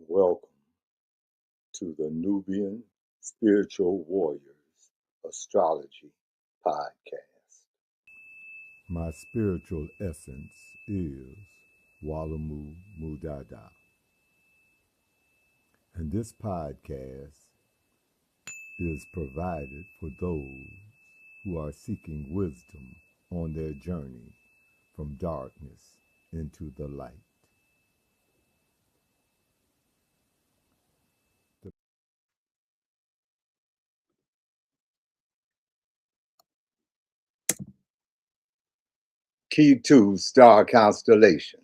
Welcome to the Nubian Spiritual Warriors Astrology Podcast. My spiritual essence is Walamu Mudada. And this podcast is provided for those who are seeking wisdom on their journey from darkness into the light. Key to Star Constellations.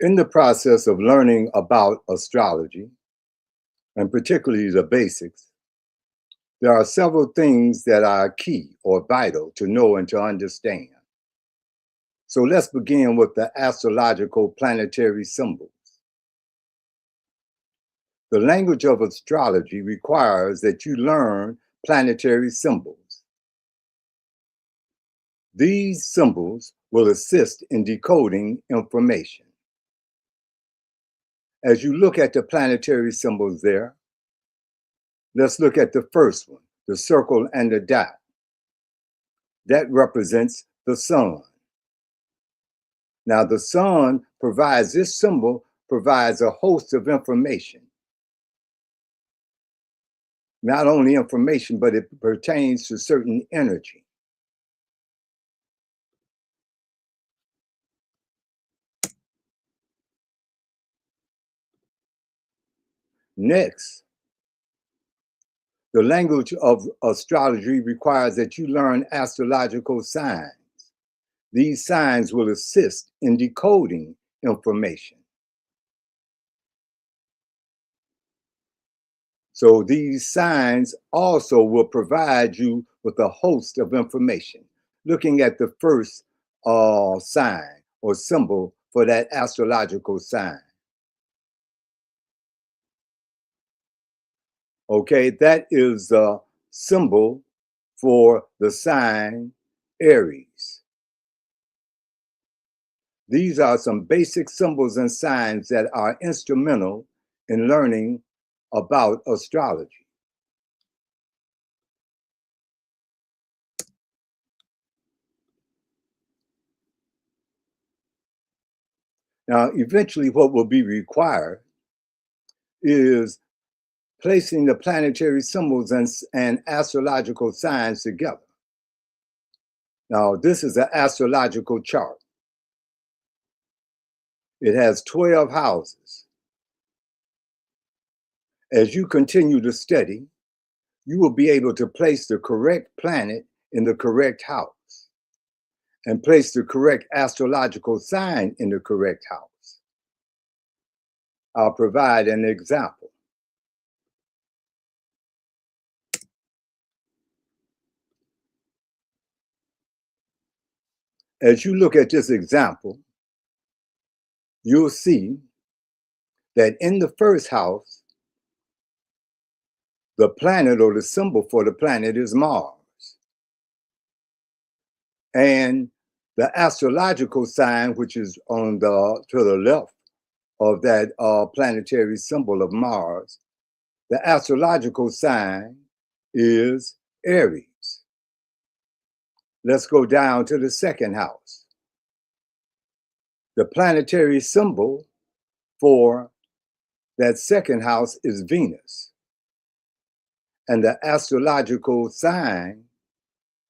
In the process of learning about astrology, and particularly the basics, there are several things that are key or vital to know and to understand. So let's begin with the astrological planetary symbols. The language of astrology requires that you learn planetary symbols. These symbols will assist in decoding information. As you look at the planetary symbols there, let's look at the first one, the circle and the dot. That represents the sun. Now, the sun provides, this symbol provides a host of information. Not only information, but it pertains to certain energy. Next, the language of astrology requires that you learn astrological signs. These signs will assist in decoding information. So these signs also will provide you with a host of information. Looking at the first sign or symbol for that astrological sign. Okay, that is a symbol for the sign Aries. These are some basic symbols and signs that are instrumental in learning about astrology. Now, eventually what will be required is placing the planetary symbols and astrological signs together. Now, this is an astrological chart. It has 12 houses. As you continue to study, you will be able to place the correct planet in the correct house and place the correct astrological sign in the correct house. I'll provide an example. As you look at this example, you'll see that in the first house, the planet or the symbol for the planet is Mars. And the astrological sign, which is on to the left of that planetary symbol of Mars, the astrological sign is Aries. Let's go down to the second house. The planetary symbol for that second house is Venus. And the astrological sign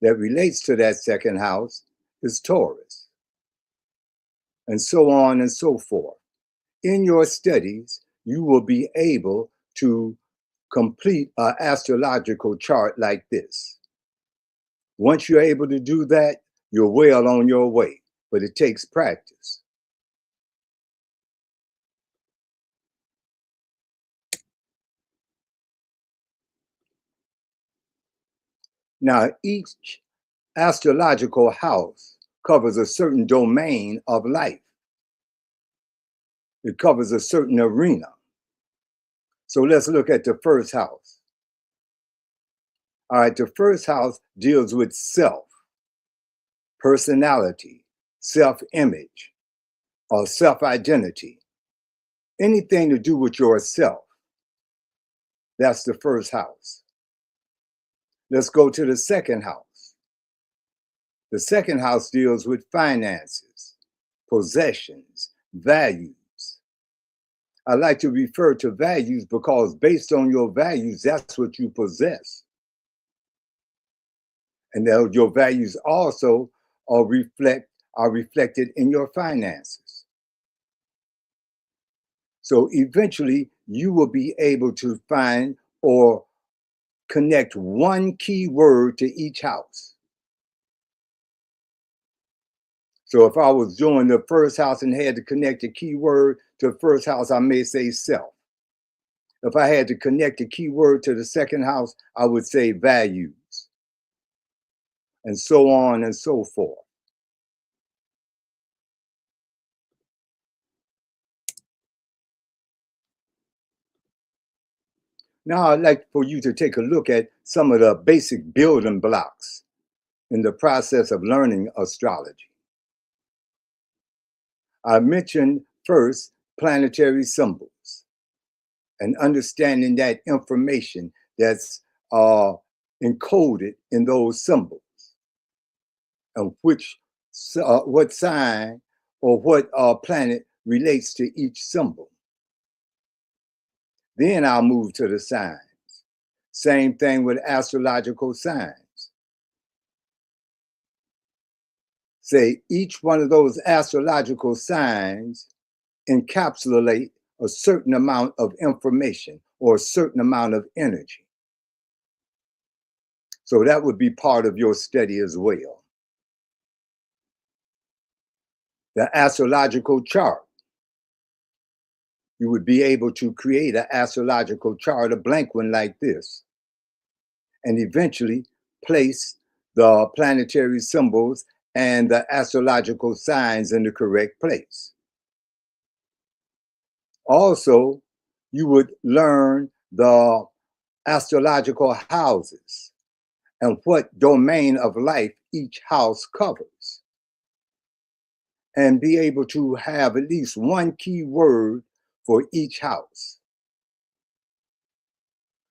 that relates to that second house is Taurus. And so on and so forth. In your studies, you will be able to complete an astrological chart like this. Once you're able to do that, you're well on your way, but it takes practice. Now, each astrological house covers a certain domain of life. It covers a certain arena. So let's look at the first house. All right, the first house deals with self, personality, self-image, or self-identity. Anything to do with yourself. That's the first house. Let's go to the second house. The second house deals with finances, possessions, values. I like to refer to values because based on your values, that's what you possess. And your values also are reflected in your finances. So eventually you will be able to find or connect one key word to each house. So if I was doing the first house and had to connect a key word to the first house, I may say self. If I had to connect a key word to the second house, I would say values, and so on and so forth. Now I'd like for you to take a look at some of the basic building blocks in the process of learning astrology. I mentioned first planetary symbols and understanding that information that's encoded in those symbols and what sign or what planet relates to each symbol. Then I'll move to the signs. Same thing with astrological signs. Say each one of those astrological signs encapsulate a certain amount of information or a certain amount of energy. So that would be part of your study as well. The astrological chart. You would be able to create an astrological chart, a blank one like this, and eventually place the planetary symbols and the astrological signs in the correct place. Also, you would learn the astrological houses and what domain of life each house covers, and be able to have at least one key word for each house.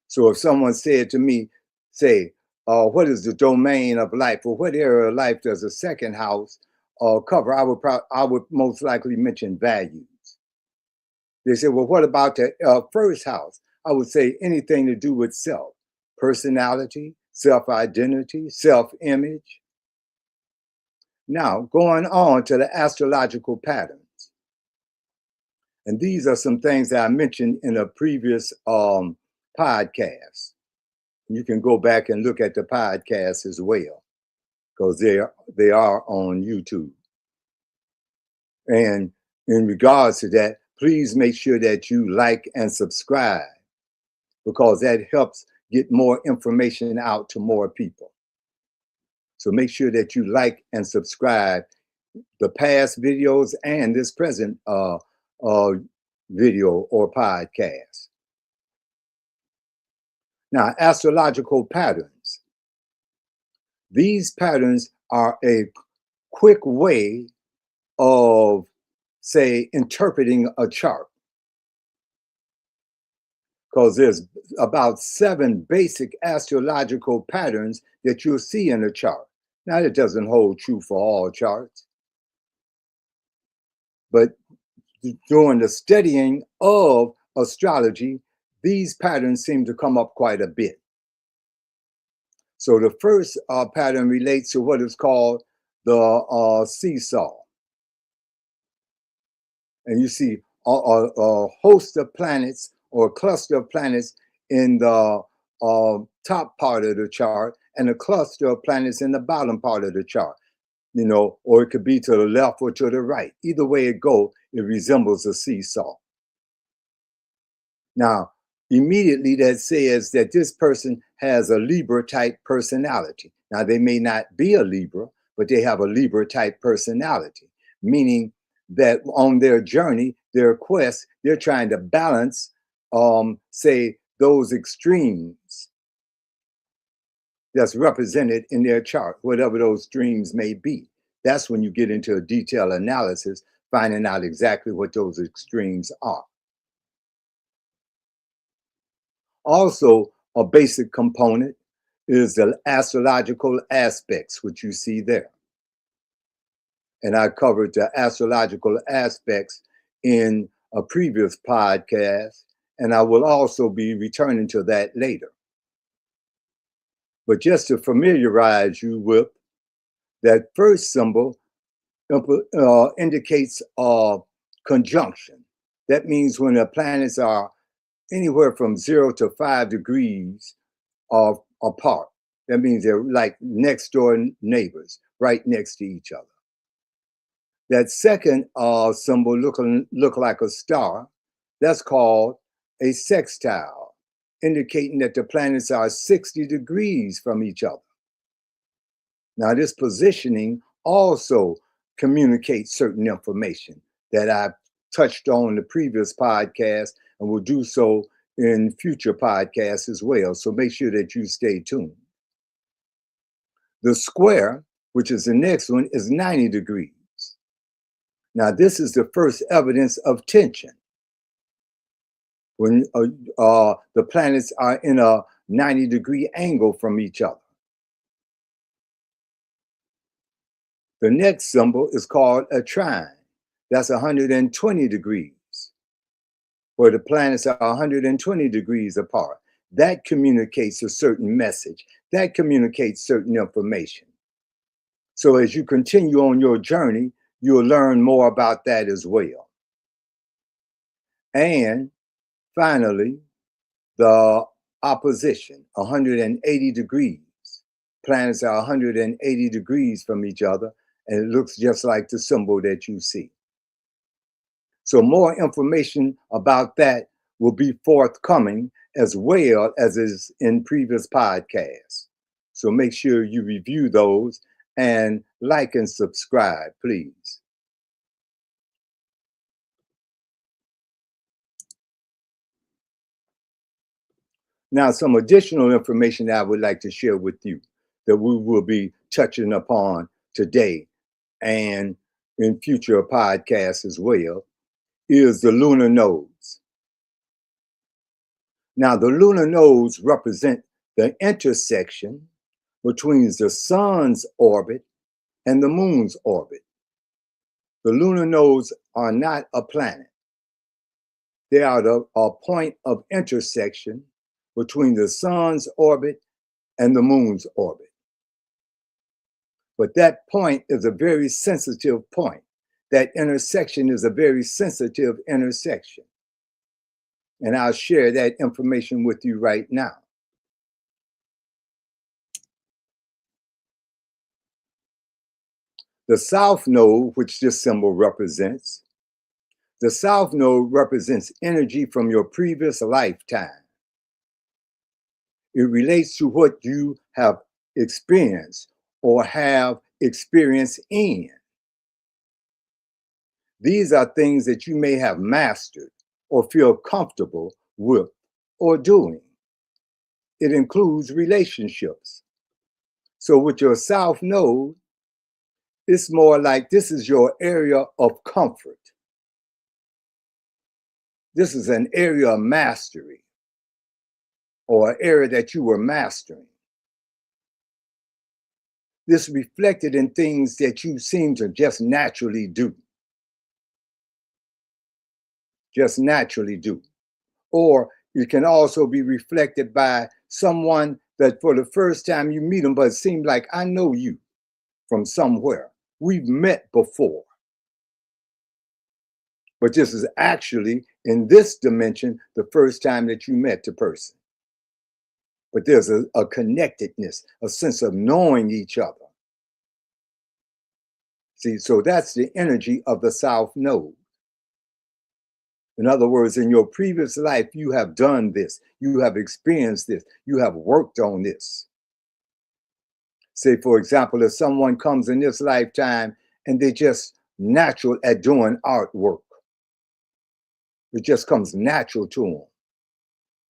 So if someone said to me, say, what is the domain of life, or what area of life does the second house cover, I would most likely mention values. They say, well, what about the first house? I would say anything to do with self, personality, self-identity, self-image. Now, going on to the astrological patterns. And these are some things that I mentioned in a previous podcast. You can go back and look at the podcast as well, because they are on YouTube. And in regards to that, please make sure that you like and subscribe, because that helps get more information out to more people. So make sure that you like and subscribe the past videos and this present video or podcast. Now, astrological patterns. These patterns are a quick way of, say, interpreting a chart, because there's about 7 basic astrological patterns that you'll see in a chart. Now, that doesn't hold true for all charts, but during the studying of astrology, these patterns seem to come up quite a bit. So the first pattern relates to what is called the seesaw. And you see a host of planets or a cluster of planets in the top part of the chart and a cluster of planets in the bottom part of the chart, you know, or it could be to the left or to the right. Either way it goes, it resembles a seesaw. Now, immediately that says that this person has a Libra type personality. Now, they may not be a Libra, but they have a Libra type personality, meaning that on their journey, their quest, they're trying to balance, say, those extremes that's represented in their chart, whatever those extremes may be. That's when you get into a detailed analysis, finding out exactly what those extremes are. Also, a basic component is the astrological aspects, which you see there. And I covered the astrological aspects in a previous podcast, and I will also be returning to that later. But just to familiarize you with that first symbol, indicates a conjunction. That means when the planets are anywhere from 0 to 5 degrees apart. That means they're like next door neighbors, right next to each other. That second symbol look like a star. That's called a sextile, indicating that the planets are 60 degrees from each other. Now, this positioning also communicates certain information that I've touched on in the previous podcast and will do so in future podcasts as well. So make sure that you stay tuned. The square, which is the next one, is 90 degrees. Now, this is the first evidence of tension. When the planets are in a 90-degree angle from each other. The next symbol is called a trine. That's 120 degrees, where the planets are 120 degrees apart. That communicates a certain message. That communicates certain information. So as you continue on your journey, you'll learn more about that as well. And finally, the opposition, 180 degrees. Planets are 180 degrees from each other, and it looks just like the symbol that you see. So more information about that will be forthcoming as well as is in previous podcasts. So make sure you review those and like and subscribe, please. Now, some additional information that I would like to share with you that we will be touching upon today and in future podcasts as well is the lunar nodes. Now, the lunar nodes represent the intersection between the sun's orbit and the moon's orbit. The lunar nodes are not a planet. They are a point of intersection between the sun's orbit and the moon's orbit. But that point is a very sensitive point. That intersection is a very sensitive intersection. And I'll share that information with you right now. The south node, which this symbol represents, the south node represents energy from your previous lifetime. It relates to what you have experienced or have experience in. These are things that you may have mastered or feel comfortable with or doing. It includes relationships. So with your south node, it's more like this is your area of comfort. This is an area of mastery or an area that you were mastering. This reflected in things that you seem to just naturally do. Just naturally do. Or it can also be reflected by someone that for the first time you meet them, but it seems like I know you from somewhere. We've met before. But this is actually, in this dimension, the first time that you met the person. But there's a connectedness, a sense of knowing each other. See, so that's the energy of the south node. In other words, in your previous life, you have done this, you have experienced this, you have worked on this. Say, for example, if someone comes in this lifetime and they're just natural at doing artwork, it just comes natural to them.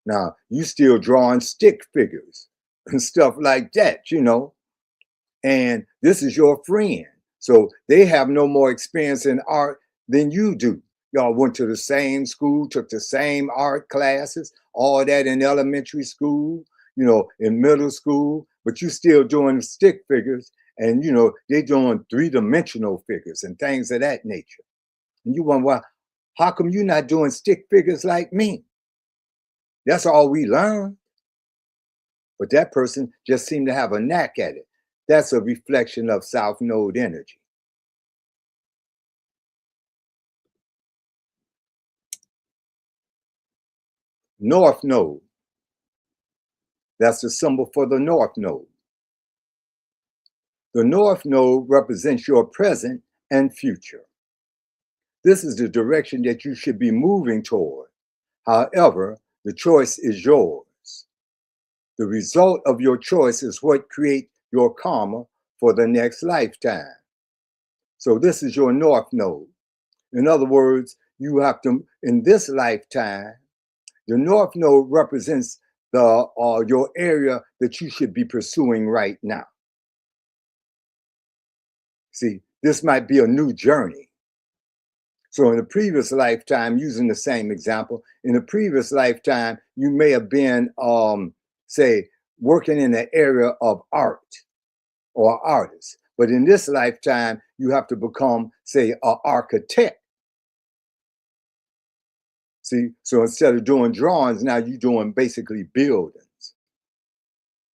Now, you still drawing stick figures and stuff like that, you know, and this is your friend. So they have no more experience in art than you do. Y'all went to the same school, took the same art classes, all that in elementary school, in middle school, but you still doing stick figures, and they doing three-dimensional figures and things of that nature. And you wonder, well, how come you not doing stick figures like me? That's all we learned. But that person just seemed to have a knack at it. That's a reflection of South Node energy. North Node. That's the symbol for the North Node. The North Node represents your present and future. This is the direction that you should be moving toward. However, the choice is yours. The result of your choice is what creates your karma for the next lifetime. So this is your North Node. In other words, you have to, in this lifetime, the North Node represents your area that you should be pursuing right now. See, this might be a new journey. So in the previous lifetime, using the same example, in the previous lifetime, you may have been, say, working in the area of art or artist. But in this lifetime, you have to become, say, an architect. See, so instead of doing drawings, now you're doing basically buildings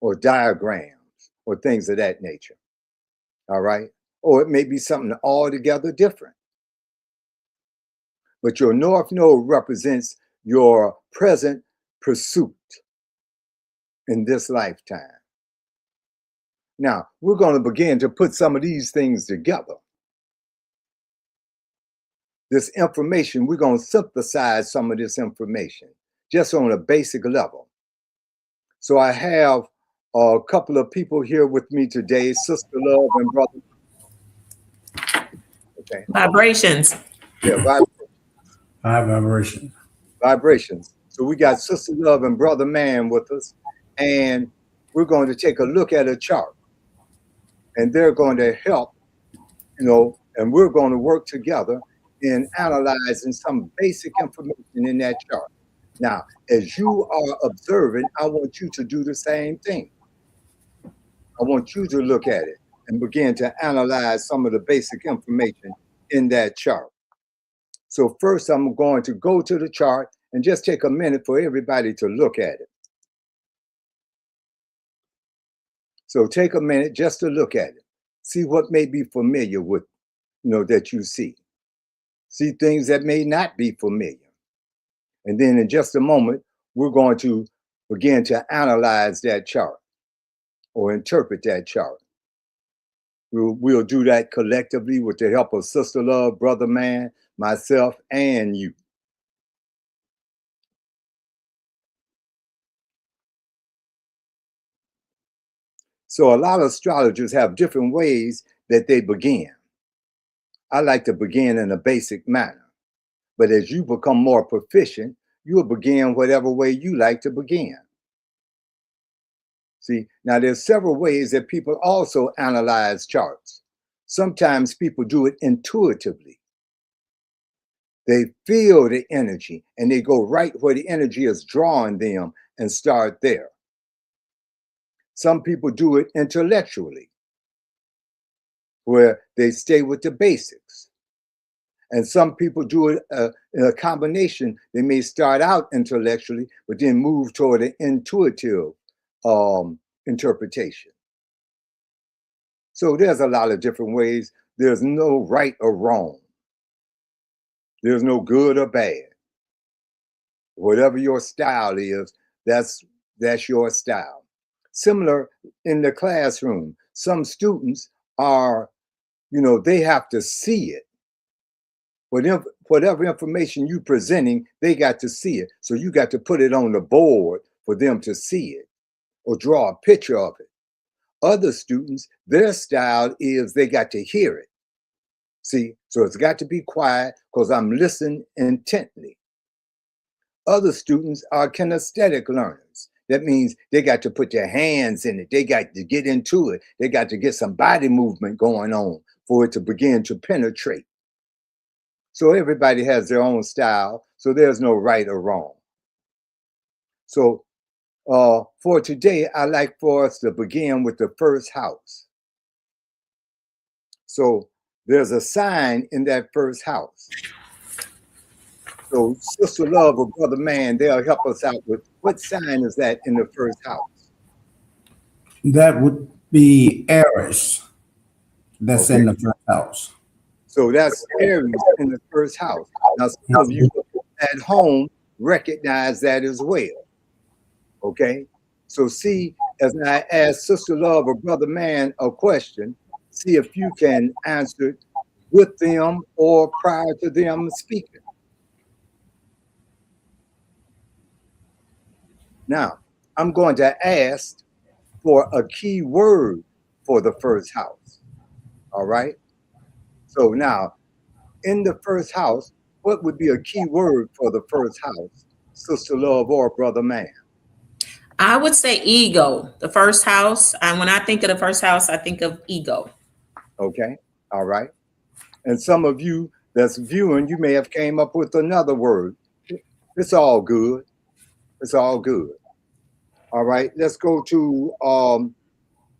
or diagrams or things of that nature. All right? Or it may be something altogether different. But your North Node represents your present pursuit in this lifetime. Now, we're going to begin to put some of these things together. This information, we're going to synthesize some of this information just on a basic level. So I have a couple of people here with me today, Sister Love and Brother. Okay. Vibrations. Yeah, Vibration. Vibrations. So we got Sister Love and Brother Man with us, and we're going to take a look at a chart. And they're going to help, and we're going to work together in analyzing some basic information in that chart. Now, as you are observing, I want you to do the same thing. I want you to look at it and begin to analyze some of the basic information in that chart. So first, I'm going to go to the chart and just take a minute for everybody to look at it. So take a minute just to look at it. See what may be familiar with, that you see. See things that may not be familiar. And then in just a moment, we're going to begin to analyze that chart or interpret that chart. We'll do that collectively with the help of Sister Love, Brother Man, myself, and you. So a lot of astrologers have different ways that they begin. I like to begin in a basic manner. But as you become more proficient, you'll begin whatever way you like to begin. See, now there's several ways that people also analyze charts. Sometimes people do it intuitively. They feel the energy and they go right where the energy is drawing them and start there. Some people do it intellectually, where they stay with the basics. And some people do it in a combination. They may start out intellectually, but then move toward an intuitive interpretation. So there's a lot of different ways. There's no right or wrong. There's no good or bad. Whatever your style is, that's your style. Similar in the classroom, some students are, they have to see it. Whatever information you're presenting, they got to see it. So you got to put it on the board for them to see it or draw a picture of it. Other students, their style is they got to hear it. See, so it's got to be quiet because I'm listening intently. Other students are kinesthetic learners. That means they got to put their hands in it. They got to get into it. They got to get some body movement going on for it to begin to penetrate. So everybody has their own style, so there's no right or wrong. So for today, I like for us to begin with the first house. So there's a sign in that first house. So Sister Love or Brother Man, they'll help us out with what sign is that in the first house? That would be Aries. That's Okay. in the first house. So that's Aries in the first house. Now, some of you at home recognize that as well. Okay. So see, as I ask Sister Love or Brother Man a question, see if you can answer it with them or prior to them speaking. Now, I'm going to ask for a key word for the first house. All right. So now, in the first house, what would be a key word for the first house, Sister Love or Brother Man? I would say ego, the first house. And when I think of the first house, I think of ego. Okay. All right. And some of you that's viewing, you may have came up with another word. It's all good. It's all good. All right. Let's go to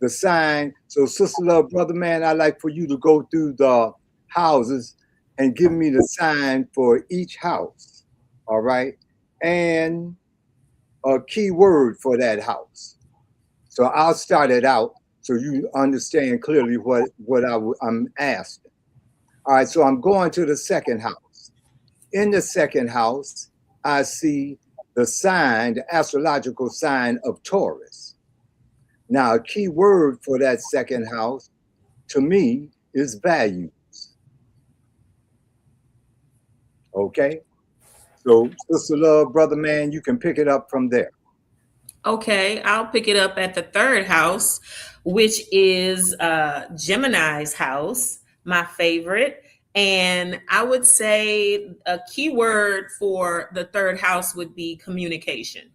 the sign. So, Sister Love, Brother Man, I'd like for you to go through the houses and give me the sign for each house. All right. And a key word for that house. So I'll start it out so you understand clearly what I'm asking. All right. So I'm going to the second house. In the second house, I see the sign, the astrological sign of Taurus. Now, a key word for that second house to me is values. Okay. So, Sister Love, Brother Man, you can pick it up from there. Okay, I'll pick it up at the third house, which is Gemini's house, my favorite. And I would say a key word for the third house would be communication.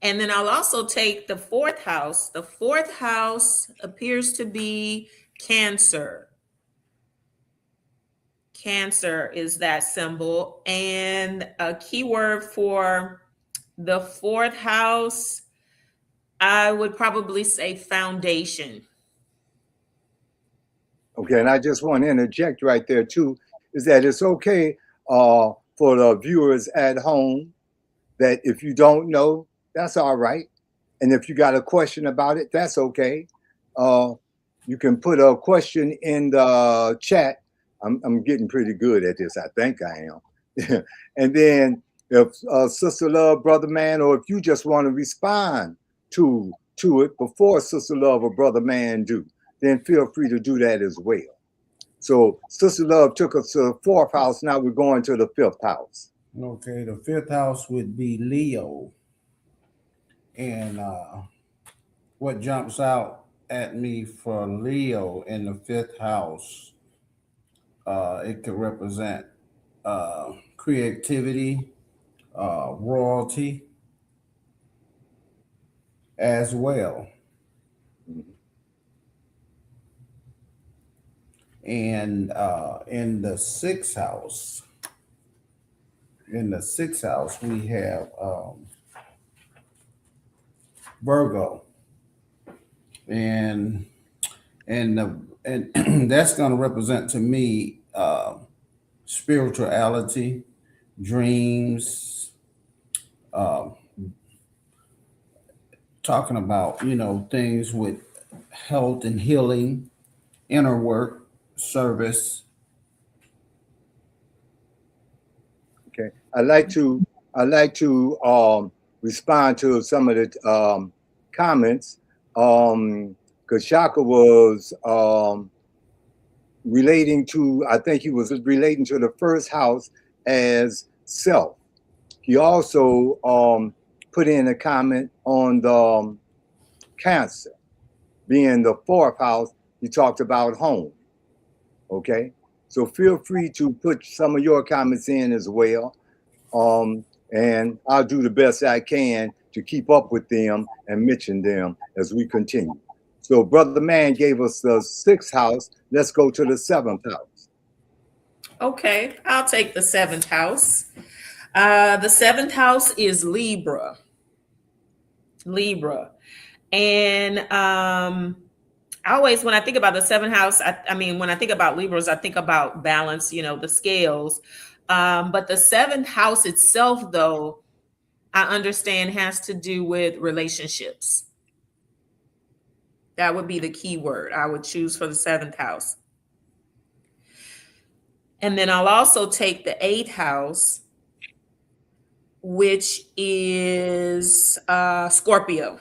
And then I'll also take the fourth house. The fourth house appears to be Cancer. Cancer is that symbol. And a key word for the fourth house, I would probably say foundation. Okay. And I just want to interject right there, too, is that it's okay for the viewers at home that if you don't know, that's all right. And if you got a question about it, that's okay. You can put a question in the chat. I'm getting pretty good at this. I think I am. And then if Sister Love, Brother Man, or if you just want to respond to it before Sister Love or Brother Man do, then feel free to do that as well. So Sister Love took us to the fourth house. Now we're going to the fifth house. Okay, the fifth house would be Leo. And what jumps out at me for Leo in the fifth house, it could represent creativity, royalty as well. Mhm. And in the sixth house, we have Virgo, and and that's going to represent to me spirituality, dreams, uh, talking about things with health and healing, inner work, service. Okay. I like to respond to some of the comments. Because Shaka was relating to, I think he was relating to the first house as self. He also put in a comment on the Cancer being the fourth house. He talked about home. Okay. So feel free to put some of your comments in as well. And I'll do the best I can to keep up with them and mention them as we continue. So Brother Man gave us the 6th house. Let's go to the 7th house. Okay, I'll take the 7th house. The 7th house is Libra. Libra. And I always, when I think about the 7th house, I mean, when I think about Libras, I think about balance, you know, the scales. But the 7th house itself, though, I understand has to do with relationships. That would be the key word I would choose for the 7th house. And then I'll also take the 8th house, which is Scorpio.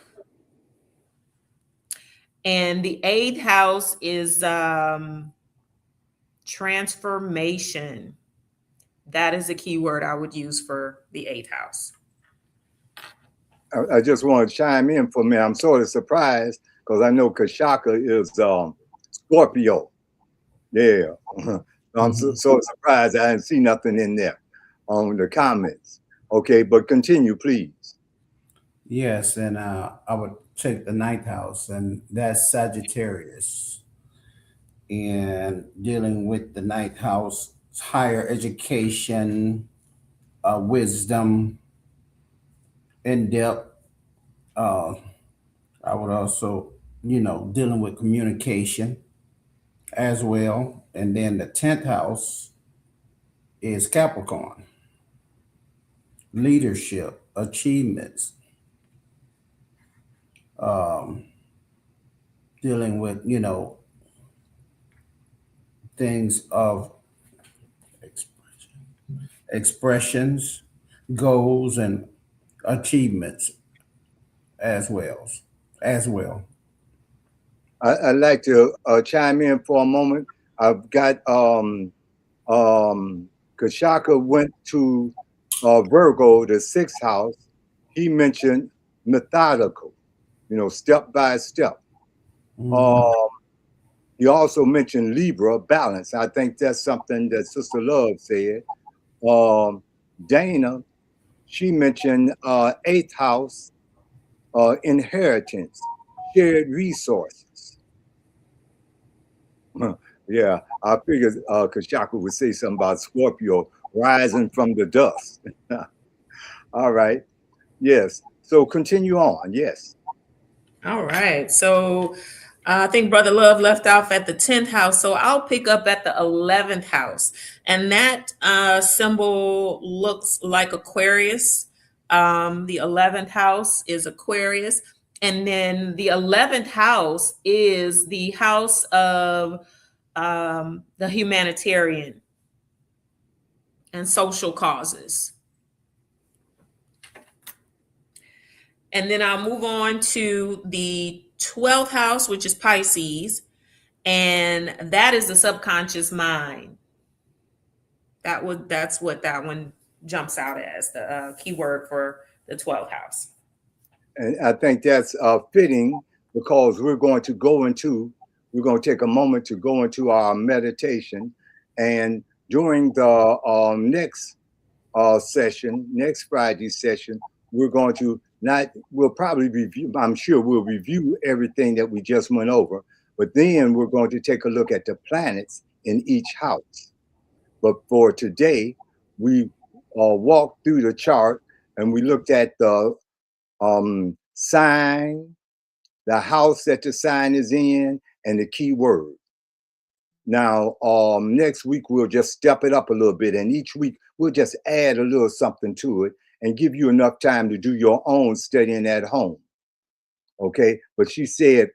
And the 8th house is transformation. That is a key word I would use for the 8th house. I just want to chime in for me. I'm sort of surprised because I know Kashaka is Scorpio. Yeah. I'm so surprised I didn't see nothing in there on the comments. Okay, but continue, please. Yes, and I would take the 9th house, and that's Sagittarius. And dealing with the 9th house, higher education, wisdom, in depth. Uh, I would also, dealing with communication as well. And then the 10th house is Capricorn, leadership, achievements, um, dealing with, things of expressions, goals, and achievements as well. As well. I'd like to chime in for a moment. I've got Kashaka went to Virgo, the 6th house. He mentioned methodical, step by step. Mhm. He also mentioned Libra, balance. I think that's something that Sister Love said. Dana, she mentioned 8th house, inheritance, shared resources. Yeah, I figured Kashaka would say something about Scorpio rising from the dust. All right. Yes. So continue on. Yes. All right. So I think Brother Love left off at the 10th house. So I'll pick up at the 11th house. And that symbol looks like Aquarius. The 11th house is Aquarius. And then the 11th house is the house of the humanitarian and social causes. And then I'll move on to the 12th house, which is Pisces. And that is the subconscious mind. That's what that one jumps out as the keyword for the 12th house. And I think that's fitting because we're going to take a moment to go into our meditation. And during the next session, next Friday session, we'll probably review, I'm sure we'll review everything that we just went over, but then we're going to take a look at the planets in each house. But for today, we walked through the chart and we looked at the sign, the house that the sign is in, and the key word. Now, next week, we'll just step it up a little bit. And each week, we'll just add a little something to it and give you enough time to do your own studying at home. Okay. But she said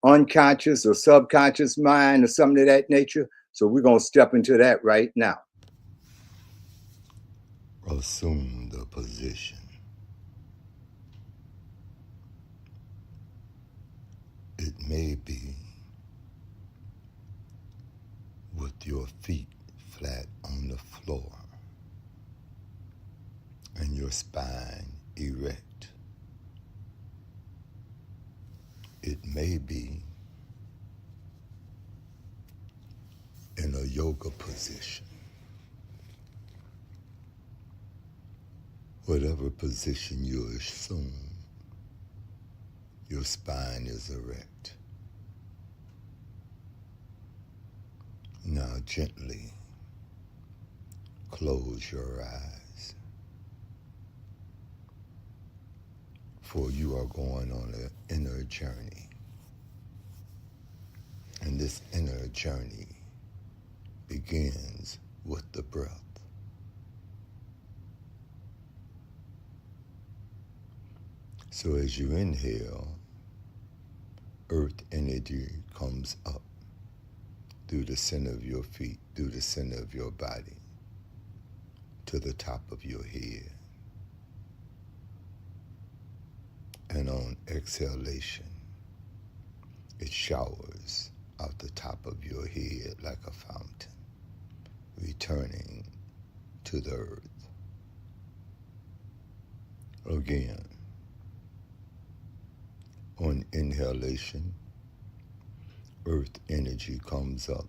unconscious or subconscious mind or something of that nature. So we're going to step into that right now. Assume the position. It may be with your feet flat on the floor and your spine erect. It may be in a yoga position. Whatever position you assume, your spine is erect. Now gently close your eyes, for you are going on an inner journey. And this inner journey begins with the breath. So as you inhale, earth energy comes up through the center of your feet, through the center of your body, to the top of your head. And on exhalation, it showers out the top of your head like a fountain, returning to the earth. Again, on inhalation, earth energy comes up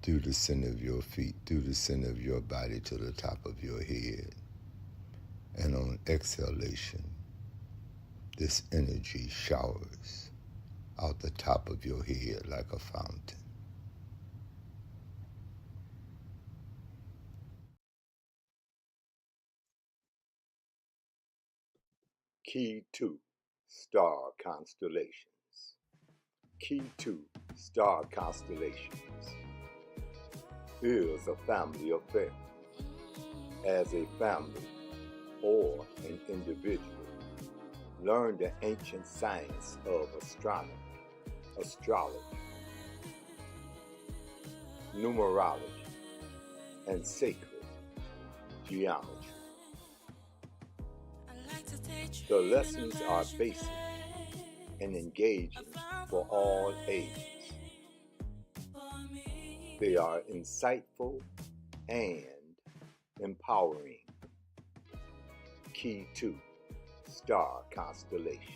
through the center of your feet, through the center of your body to the top of your head. And on exhalation, this energy showers out the top of your head like a fountain. Key 2, Star Constellations. Key 2, Star Constellations is a family affair. As a family or an individual, learn the ancient science of astronomy, astrology, numerology, and sacred geometry. The lessons are basic and engaging for all ages. They are insightful and empowering. Key 2, Star Constellations.